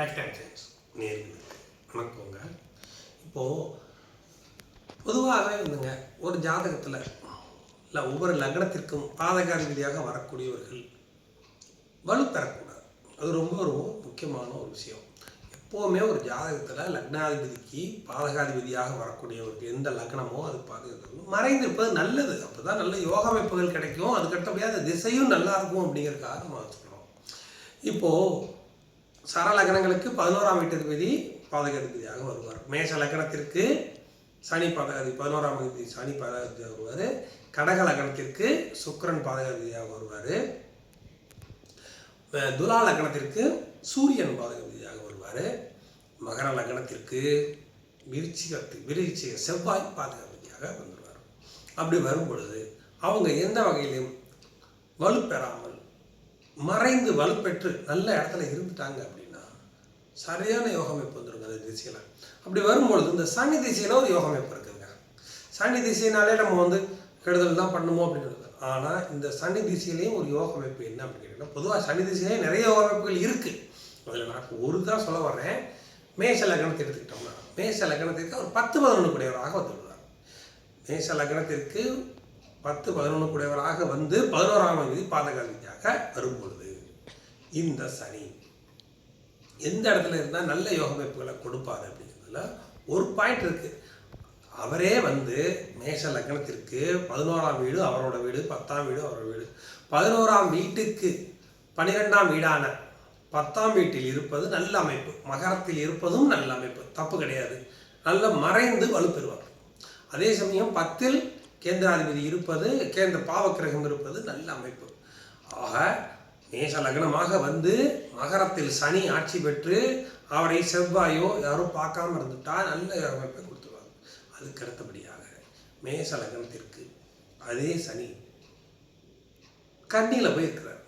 Fact and science நேர்களுக்கு வணக்கங்க. இப்போது பொதுவாகவே வந்துங்க ஒரு ஜாதகத்தில் இல்லை ஒவ்வொரு லக்னத்திற்கும் பாதகாதிபதியாக வரக்கூடியவர்கள் வலுப்பெறக்கூடாது. அது ரொம்ப ஒரு முக்கியமான ஒரு விஷயம். எப்போவுமே ஒரு ஜாதகத்தில் லக்னாதிபதிக்கு பாதகாதிபதியாக வரக்கூடியவருக்கு எந்த லக்னமோ அது பாதுகாத்து மறைந்திருப்பது நல்லது. அப்போ தான் நல்ல யோக அமைப்புகள் கிடைக்கும். அதுக்கடுத்தபடியாக அந்த திசையும் நல்லா இருக்கும் அப்படிங்கிறதுக்காக நம்ம வச்சுக்கணும். இப்போது சர லக்னங்களுக்கு 11ஆம் வீட்டதிபதி பாதகாதிபதியாக வருவார். மேஷ லக்னத்திற்கு சனி பாதகாதிபதி 11ஆம் வீதி சனி பாதகாதிபதியாக வருவார். கடக லக்னத்திற்கு சுக்கிரன் பாதகாதிபதியாக வருவார். துலா லக்னத்திற்கு சூரியன் பாதகாதிபதியாக வருவார். மகர லக்னத்திற்கு விருச்சிக செவ்வாய் பாதகாதிபதியாக வந்துடுவார். அப்படி வரும் பொழுது அவங்க எந்த வகையிலும் வலுப்பெறாமல் மறைந்து வலுப்பெற்று நல்ல இடத்துல இருந்துட்டாங்க அப்படின்னா சரியான யோகமைப்பு வந்துருங்க அந்த திசையில். அப்படி வரும்பொழுது இந்த சனி திசையில் ஒரு யோகமைப்பு இருக்குதுங்க. சனி திசையினாலே நம்ம கெடுதல் தான் பண்ணுமோ அப்படின்றது. ஆனால் இந்த சனி திசையிலையும் ஒரு யோகமைப்பு என்ன அப்படின்னு கேட்டிங்கன்னா, பொதுவாக சனி திசையிலே நிறைய யோகமைப்புகள் இருக்குது. அதில் நான் ஒரு தான் சொல்ல வர்றேன். மேஷ லக்னத்தை எடுத்துக்கிட்டோம்னா மேஷ லக்னத்திற்கு அவர் 10-11 கூடியவராக வந்துவிடுவார். மேஷ லக்னத்திற்கு 10-11 கூடியவராக வந்து 11ஆம் தேதி பாதகாதிபதியாக வரும்பொழுது இந்த சனி எந்த இடத்துல இருந்தால் நல்ல யோகமைப்புகளை கொடுப்பாரு அப்படிங்கிறதுல ஒரு பாயிண்ட் இருக்குது. அவரே வந்து மேஷ லக்னத்திற்கு 11ஆம் வீடு அவரோட வீடு, 10ஆம் வீடு அவரோட வீடு, 11ஆம் வீட்டுக்கு 12ஆம் வீடான 10ஆம் வீட்டில் இருப்பது நல்ல அமைப்பு, மகரத்தில் இருப்பதும் நல்ல அமைப்பு, தப்பு கிடையாது. நல்ல மறைந்து வலுப்பெறுவார். அதே சமயம் 10இல் கேந்திராதிபதி இருப்பது, கேந்திர பாவக்கிரகம் இருப்பது நல்ல அமைப்பு. ஆக மேஷ லக்னமாக வந்து மகரத்தில் சனி ஆட்சி பெற்று அவரை செவ்வாயோ யாரும் பார்க்காம இருந்துட்டா நல்ல அமைப்பை கொடுத்துருவாங்க. அதுக்கு அடுத்தபடியாக மேஷ லக்னத்திற்கு அதே சனி கன்னியில் போய் இருக்கிறார்.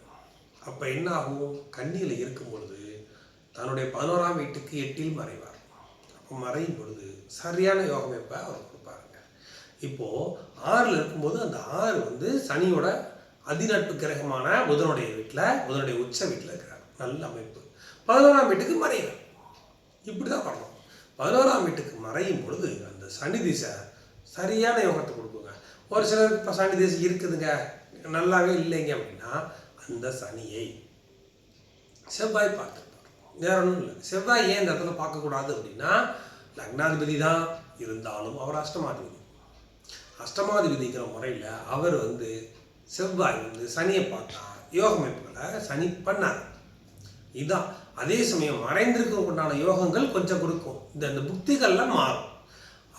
அப்போ என்ன ஆகும்? கன்னியில் இருக்கும் பொழுது தன்னுடைய 11ஆம் வீட்டுக்கு 8இல் மறைவார். அப்போ மறையும் பொழுது சரியான யோகமைப்பை அவர் கொடுப்பாருங்க. இப்போது 6ல் இருக்கும்போது அந்த 6 வந்து சனியோட அதிநட்பு கிரகமான புதனுடைய வீட்டில், புதனுடைய உச்ச வீட்டில் இருக்கிறார். நல்ல அமைப்பு. 11ஆம் வீட்டுக்கு மறைகிறார். இப்படி தான் வரணும். 11ஆம் வீட்டுக்கு மறையும் பொழுது அந்த சனி திசை சரியான யோகத்தை கொடுக்குங்க. ஒரு சிலருக்கு இப்போ சனி திசை இருக்குதுங்க, நல்லாவே இல்லைங்க அப்படின்னா அந்த சனியை செவ்வாய் பார்த்துருப்பார். வேற ஒன்றும் இல்லை. செவ்வாய் ஏன் இந்த இடத்துல பார்க்கக்கூடாது அப்படின்னா, லக்னாதிபதி தான் இருந்தாலும் அவர் அஷ்டமாதிபதிங்கிற முறையில் அவர் வந்து செவ்வாய் வந்து சனியை பார்த்தா யோகமைப்புகளை சனி பண்ணார். இதுதான். அதே சமயம் மறைந்திருக்கவுண்டான யோகங்கள் கொஞ்சம் கொடுக்கும். இந்த புக்திகள்லாம் மாறும்.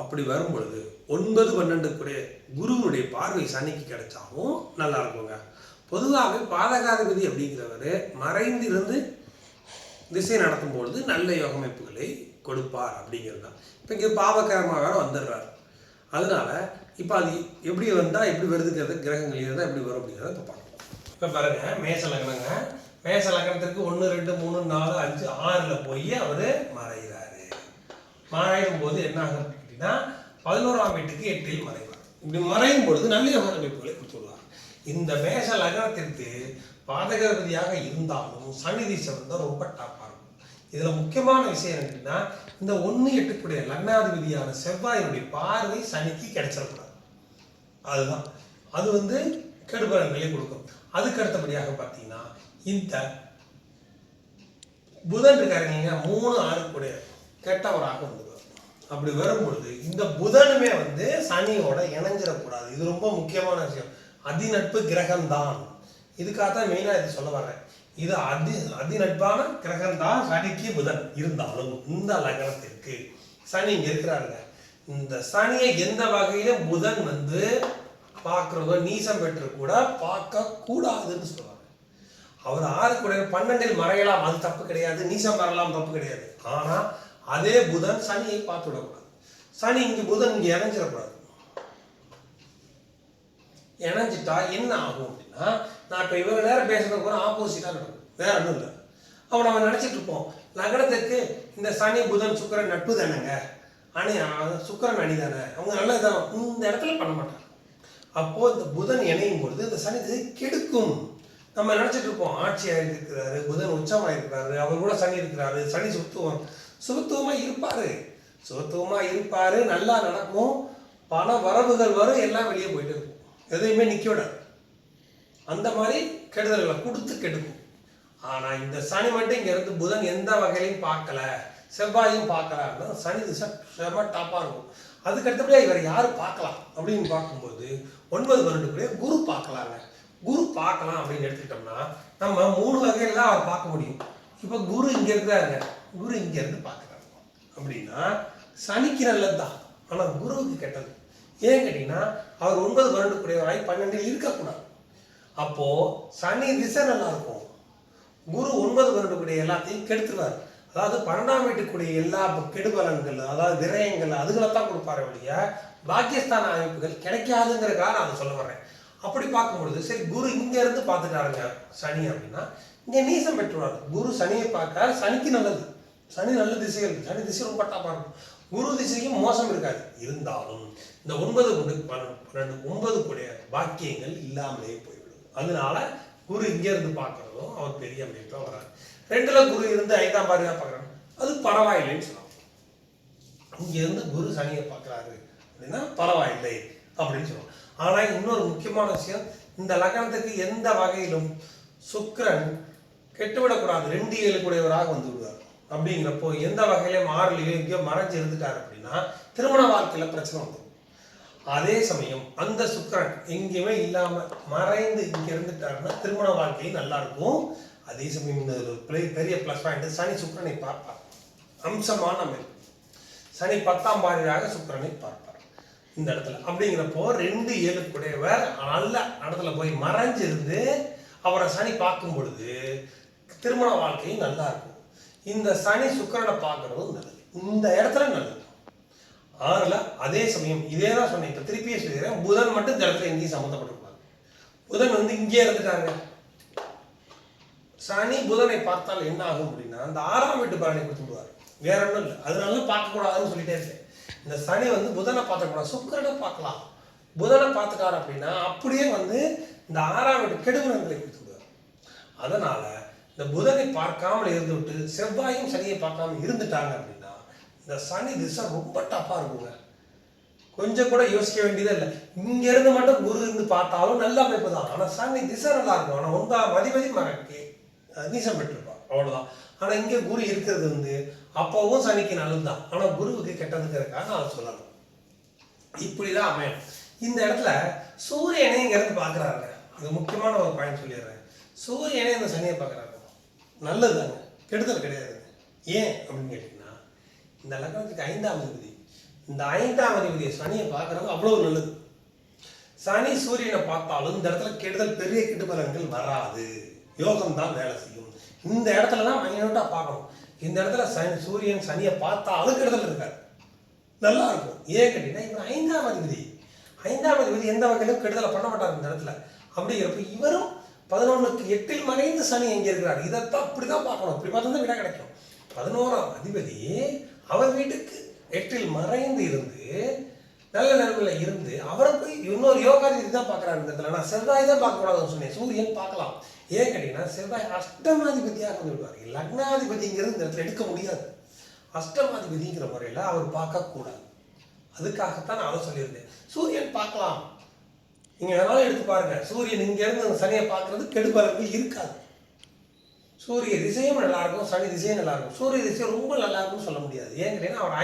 அப்படி வரும் பொழுது 9-12 குருவினுடைய பார்வை சனிக்கு கிடைச்சாலும் நல்லா இருக்குங்க. பொதுவாகவே பாதகாதிபதி அப்படிங்கிறவர் மறைந்திருந்து திசை நடத்தும் பொழுது நல்ல யோகமைப்புகளை கொடுப்பார் அப்படிங்கிறது தான். இப்போ இங்கே பாவகரமாக வேற வந்துடுறார். அதனால இப்போ அது எப்படி வந்தால் எப்படி வருதுங்கிறது, கிரகங்கள் இருந்தால் எப்படி வரும் அப்படிங்கிறத இப்போ பார்க்கலாம். இப்போ பாருங்க, மேஷ லக்னங்க. மேஷ லக்னத்திற்கு 1, 2, 3, 4, 5, 6ல் போய் அவர் மறைகிறாரு. மறையும் போது என்ன ஆகும் அப்படின்னா 11ஆம் வீட்டுக்கு 8இல் மறைவார். இப்படி மறையும் பொழுது நல்ல யோக அமைப்புகளை கொடுத்துள்ளார். இந்த மேஷ லக்னத்திற்கு பாதகாதிபதியாக இருந்தாலும் சனி திசை வந்து ரொம்ப டாப்பாக இருக்கும். இதில் முக்கியமான விஷயம் என்னன்னா, இந்த 1-8 கூடிய லக்னாதிபதியான செவ்வாயினுடைய பார்வை சனிக்கு கிடைச்சிடக்கூடாது. அதுதான் அது வந்து கெடுபலன்களை கொடுக்கும். அதுக்கு அடுத்தபடியாக பார்த்தீங்கன்னா இந்த புதன் இருக்காருங்க, 3-6 கூடிய கெட்டவராக வந்துடுவார். அப்படி வரும்பொழுது இந்த புதனுமே வந்து சனியோட இணைஞ்சிடக்கூடாது. இது ரொம்ப முக்கியமான விஷயம். அதிநட்பு கிரகம்தான். இதுக்காகத்தான் மெயினாக இது சொல்ல வர்றேன். இது அதிநட்பான கிரகம்தான் சனிக்கு புதன் இருந்தாலும் இந்த லக்னத்திற்கு சனி இங்கே இருக்கிறாருங்க. இந்த சனியை எந்த வகையிலும் புதன் வந்து பார்க்குறதோ நீசம் பெற்று கூட பார்க்க கூடாதுன்னு சொல்லுவாங்க. அவர் 6 கூட 12இல் மறையலாம், அது தப்பு கிடையாது. நீசம் வரலாம், தப்பு கிடையாது. ஆனால் அதே புதன் சனியை பார்த்து விடக்கூடாது. சனி இங்கே புதன் இங்கே இணைஞ்சிடக்கூடாது. இணைஞ்சிட்டா என்ன ஆகும் அப்படின்னா, நான் இப்போ இவ்வளோ நேரம் பேசுறது கூட ஆப்போசிட்டாக நடக்கும். வேற ஒன்றும் இல்லை. அப்போ நம்ம நினச்சிட்டு இருப்போம், லக்னத்துக்கு இந்த சனி புதன் சுக்கிரன் நட்பு தானேங்க, சுக்கிரன் அணி தானே, அவங்க நல்லதுதான். இந்த இடத்துல பண்ண மாட்டாங்க. அப்போது இந்த புதன் இணையும் பொழுது இந்த சனி திசை கெடுக்கும். நம்ம நினச்சிட்டு இருப்போம் ஆட்சியாக இருக்கிறாரு, புதன் உச்சமாக இருக்கிறாரு, அவர் கூட சனி இருக்கிறாரு, சனி சுபத்துவமாக இருப்பார், நல்லா நடக்கும், பண வரவுகள் வரும், எல்லாம் வெளியே போயிட்டு இருக்கும், எதையுமே நிற்க விடாது. அந்த மாதிரி கெடுதல்களை கொடுத்து கெடுக்கும். ஆனால் இந்த சனி மட்டும் இங்கேருந்து புதன் எந்த வகையிலையும் பார்க்கல, செவ்வாயும் பார்க்கலான்னா சனி திசை செம்ம டாப்பாக இருக்கும். அதுக்கு அடுத்தபடியாக இவர் யார் பார்க்கலாம் அப்படின்னு பார்க்கும்போது 9-12 குரு பார்க்கலாங்க. குரு பார்க்கலாம் அப்படின்னு எடுத்துக்கிட்டோம்னா நம்ம 3 வகையில் தான் அவர் பார்க்க முடியும். இப்போ குரு இங்கே இருக்கிறாருங்க, குரு இங்கேருந்து பார்க்குறாரு அப்படின்னா சனிக்கு நல்லது தான், ஆனால் குருவுக்கு கெட்டது. ஏன் கேட்டிங்கன்னா அவர் 9-12 12 இருக்கக்கூடாது. அப்போது சனி திசை நல்லா இருக்கும், குரு 9-12 எல்லாத்தையும் கெடுத்துருவார். அதாவது 12ஆம் வீட்டுக்குரிய எல்லா கெடுபலன்கள், அதாவது விரயங்கள், அதுகளைத்தான் கொடுப்பாரு வழிய பாக்கியஸ்தான அமைப்புகள் கிடைக்காதுங்கிறதுக்காக நான் அதை சொல்ல வர்றேன். அப்படி பார்க்கும்பொழுது சரி குரு இங்கேருந்து பார்த்துட்டாருங்க சனி அப்படின்னா இங்கே நீசம் பெற்றுவார். குரு சனியை பார்க்க சனிக்கு நல்லது, சனி நல்ல திசைகள், சனி திசை ரொம்ப டாப்பாக இருக்கும், குரு திசையும் மோசம் இருக்காது. இருந்தாலும் இந்த 9-12 கூடிய பாக்கியங்கள் இல்லாமலே போய்விடும். அதனால குரு இங்கேருந்து பார்க்குறதும் அவர் பெரிய அமைப்பாக வராது. 2ல் குரு இருந்து 5ஆம் பார்வையாக பார்க்குறாங்க, அது பரவாயில்லைன்னு சொல்லலாம். இங்கேருந்து குரு சனியை பார்க்குறாரு அப்படின்னா பரவாயில்லை அப்படின்னு சொல்லுவோம். ஆனால் இன்னொரு முக்கியமான விஷயம், இந்த லக்னத்துக்கு எந்த வகையிலும் சுக்கிரன் கெட்டுவிடக்கூடாது, 2-7 கூடியவராக வந்து விடுவார். அப்படிங்கிறப்போ எந்த வகையிலும் 6லையோ எங்கேயோ மறைஞ்சு இருந்துட்டார் அப்படின்னா திருமண வாழ்க்கையில் பிரச்சனை வந்துடும். அதே சமயம் அந்த சுக்கிரன் எங்கேயுமே இல்லாமல் மறைந்து இங்கே இருந்துட்டாருன்னா திருமண வாழ்க்கையும் நல்லா இருக்கும். அதே சமயம் இந்த பெரிய ப்ளஸ் பாயிண்ட், சனி சுக்கிரனை பார்ப்பார், அம்சமான அமைப்பு. சனி 10ஆம் பார்வையாக சுக்கிரனை பார்ப்பார் இந்த இடத்துல. அப்படிங்கிறப்போ 2-7 கூடியவர் நல்ல இடத்துல போய் மறைஞ்சிருந்து அவரை சனி பார்க்கும் பொழுது திருமண வாழ்க்கையும் நல்லா இருக்கும். இந்த சனி சுக்கிரனை பார்க்கறதும் நல்லது, இந்த இடத்துல நல்லது. 6ல் அதே சமயம் இதே தான் சொன்னேன், இப்போ திருப்பியே சொல்லிடுறேன், புதன் மட்டும் இந்த இடத்துல எங்கேயும் சம்மந்தப்பட்டிருப்பாங்க. புதன் வந்து இங்கே இருந்துட்டாங்க, சனி புதனை பார்த்தால் என்ன ஆகும் அப்படின்னா அந்த 6ஆம் வீட்டு பலனை கொடுத்துடுவார், வேற ஒன்றும் இல்லை. அதனால பார்க்கக்கூடாதுன்னு சொல்லிட்டே இருக்கேன். இந்த சனி வந்து புதனை பார்த்துக்கூடாது, சுக்கிரனை பார்க்கலாம். புதனை பார்த்துட்டார் அப்படின்னா அப்படியே வந்து இந்த 6ஆம் வீட்டு கெடுபலன்களை கொடுத்துடுவார். அதனால இந்த புதனை பார்க்காமல் இருந்து விட்டு செவ்வாயும் சனியை பார்க்காம இருந்துட்டாங்க அப்படின்னா இந்த சனி திசை ரொம்ப டஃப்பாக இருக்குங்க. கொஞ்சம் கூட யோசிக்க வேண்டியதே இல்லை. இங்கேருந்து மட்டும் குரு இருந்து பார்த்தாலும் நல்ல அமைப்பு தான், ஆனால் சனி திசை நல்லா இருக்கும். ஆனால் 9ஆம் அதிபதி மகனுக்கு நீசம் பெற்றிருப்பார், அவ்வளோதான். ஆனால் இங்கே குரு இருக்கிறது வந்து அப்போவும் சனிக்கு நல்லது தான், ஆனால் குருவுக்கு கெட்டதுங்கிறதுக்காக அதை சொல்லணும். இப்படி தான் அமையும். இந்த இடத்துல சூரியனை இங்கேருந்து பார்க்குறாருங்க, இது முக்கியமான ஒரு பாயிண்ட் சொல்லிடுறேன். சூரியனே இந்த சனியை பார்க்குறாரு, நல்லது தாங்க, கெடுதல் கிடையாது. ஏன் அப்படின்னு கேட்டிங்கன்னா இந்த லக்னத்துக்கு 5ஆம் அதிபதி, இந்த 5ஆம் அதிபதியை சனியை பார்க்குறது அவ்வளோ நல்லது. சனி சூரியனை பார்த்தாலும் இந்த இடத்துல கெடுதல் பெரிய கெடுபலன்கள் வராது, யோகம் தான் வேலை செய்யும். இந்த இடத்துல தான் மைனூட்டாக பார்க்கணும். இந்த இடத்துல சூரியன் சனியை பார்த்தாலும் கெடுதல் இருக்காது, நல்லா இருக்கும். ஏன் கேட்டீங்கன்னா இவர் 5ஆம் அதிபதி, 5ஆம் அதிபதி எந்த வகையிலும் கெடுதலை பண்ண மாட்டார் இந்த இடத்துல. அப்படிங்கிறப்ப இவரும் 11க்கு 8ல் மறைந்து சனி எங்கே இருக்கிறார், இதைத்தான் அப்படி தான் பார்க்கணும். இப்படி பார்த்தா தான் விட கிடைக்கும். 11ஆம் அதிபதி அவர் வீட்டுக்கு 8ல் மறைந்து இருந்து நல்ல நிலைமையில் இருந்து அவரை போய் இன்னொரு யோகாதிபதி தான் பார்க்குறாரு இந்த இடத்துல. நான் செவ்வாய் தான் பார்க்கக்கூடாதுன்னு சொன்னேன், சூரியன் பார்க்கலாம். ஏன் கேட்டீங்கன்னா செவ்வாய் அஷ்டமாதிபதியாக வந்து விடுவார், லக்னாதிபதிங்கிறது இந்த இடத்துல எடுக்க முடியாது. அஷ்டமாதிபதிங்கிற முறையில் அவர் பார்க்கக்கூடாது. அதுக்காகத்தான் நான் அதை சொல்லியிருந்தேன். சூரியன் பார்க்கலாம், நீங்கள் வேணாலும் எடுத்து பாருங்க. சூரியன் இங்கேருந்து சனியை பார்க்கறது கெடுபலன்கள் இருக்காது. சூரிய திசையும் நல்லா இருக்கும், சனி திசையும் நல்லா இருக்கும். சூரிய திசை ரொம்ப நல்லா இருக்கும்னு சொல்ல முடியாது. ஏன் கேட்டீங்கன்னா அவர்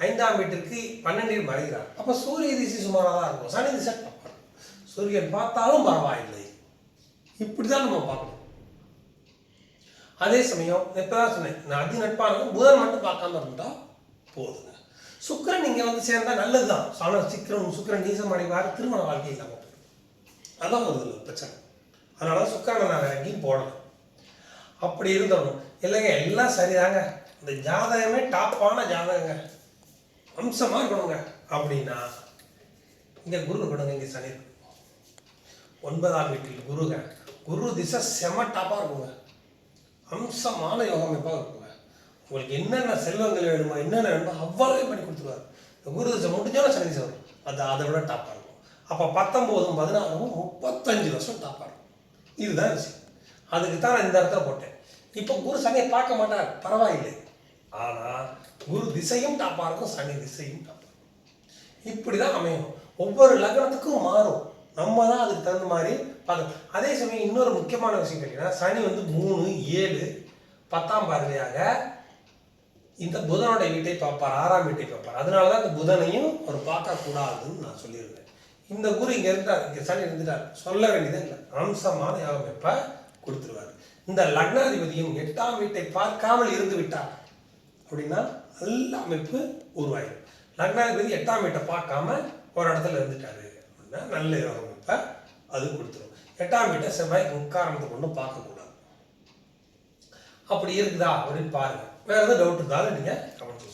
5ஆம் வீட்டிற்கு 12ல் மறைகிறார். அப்போ சூரிய திசை சுமாராக தான் இருக்கும், சனி திசை தப்பாக. சூரியன் பார்த்தாலும் பரவாயில்லை, இப்படி தான் நம்ம பார்க்கணும். அதே சமயம் எப்போதான் சொன்னேன், நான் அதி நட்பான புதன் மட்டும் பார்க்காம இருந்தால் போதுங்க. சுக்கிரன் இங்கே வந்து சேர்ந்தா நல்லது தான். ஆனால் சுக்கிரன் நீசம் அடைவார், திருமண வாழ்க்கை இல்லாமல் போயிடும். அதான் ஒரு பிரச்சனை. அதனால சுக்கிரனை நான் வேற எங்கேயும் போடணும். அப்படி இருந்தோம் இல்லைங்க, எல்லாம் சரிதாங்க, இந்த ஜாதகமே டாப்பான ஜாதகங்க, அம்சமாக இருக்கணுங்க அப்படின்னா இங்கே குரு இருக்கணுங்க. இங்கே சனி 9ஆம் வீட்டில் குருங்க, குரு திசை செம டாப்பாக இருக்குங்க, அம்சமான யோகம் அமைப்பாக இருக்குங்க. உங்களுக்கு என்னென்ன செல்வங்கள் வேணுமோ என்னென்ன வேணுமோ அவ்வளவே பண்ணி கொடுத்துருவார். இந்த குரு திசை முடிஞ்சாலும் சனி திசை வரும், அது அதை விட டாப்பாக இருக்கும். அப்போ 19, 16, 35 வருஷம் டாப்பாக இருக்கும். இதுதான் விஷயம். அதுக்கு தான் நான் இந்த இடத்துல போட்டேன். இப்போ குரு சனியை பார்க்க மாட்டார், பரவாயில்லை. ஆனால் குரு திசையும் டாப்பாக இருக்கும், சனி திசையும் டாப்பாக இருக்கும். இப்படி தான் அமையும். ஒவ்வொரு லக்னத்துக்கும் மாறும். நம்ம தான் அதுக்கு தகுந்த மாதிரி பார்க்கணும். அதே சமயம் இன்னொரு முக்கியமான விஷயம் கேட்டீங்கன்னா, சனி வந்து 3, 7, 10ஆம் பார்வையாக இந்த புதனுடைய வீட்டை பார்ப்பார், 6ஆம் வீட்டை பார்ப்பார். அதனால தான் இந்த புதனையும் ஒரு பார்க்கக்கூடாதுன்னு நான் சொல்லியிருந்தேன். இந்த குரு இங்கே இருந்தார், இங்கே சனி இருந்துட்டார், சொல்ல வேண்டியதே இல்லை. அம்சமான யோகம் எப்போ கொடுத்துருவார். இந்த லக்னாதிபதியும் 8ஆம் வீட்டை பார்க்காமல் இருந்து விட்டார் அப்படின்னா நல்ல அமைப்பு உருவாயிடும். லக்னாதிபதி 8ஆம் வீட்டை பார்க்காம ஒரு இடத்துல இருந்துட்டாரு அப்படின்னா நல்ல யோகம் அமைப்பை அது கொடுத்துரும். 8ஆம் வீட்டை செவ்வாய் முக்காரணத்தை கொண்டு பார்க்கக்கூடாது. அப்படி இருக்குதா அப்படின்னு பாருங்க. வேற எதாவது டவுட் இருந்தாலும் நீங்கள் கமெண்ட்